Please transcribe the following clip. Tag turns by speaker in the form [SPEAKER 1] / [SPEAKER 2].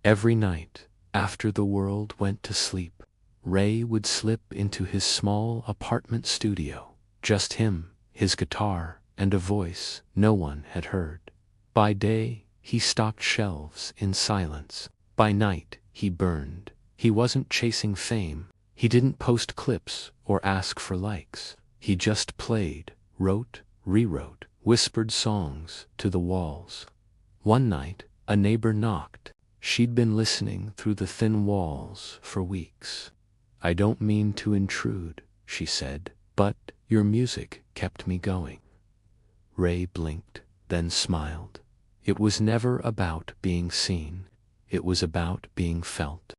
[SPEAKER 1] Every night, after the world went to sleep, Ray would slip into his small apartment studio. Just him, his guitar, and a voice no one had heard. By day, he stocked shelves in silence. By night, he burned. He wasn't chasing fame. He didn't post clips or ask for likes. He just played, wrote, rewrote, whispered songs to the walls. One night, a neighbor knocked. She'd been listening through the thin walls for weeks. "I don't mean to intrude," she said, "but your music kept me going." Ray blinked, then smiled. It was never about being seen. It was about being felt.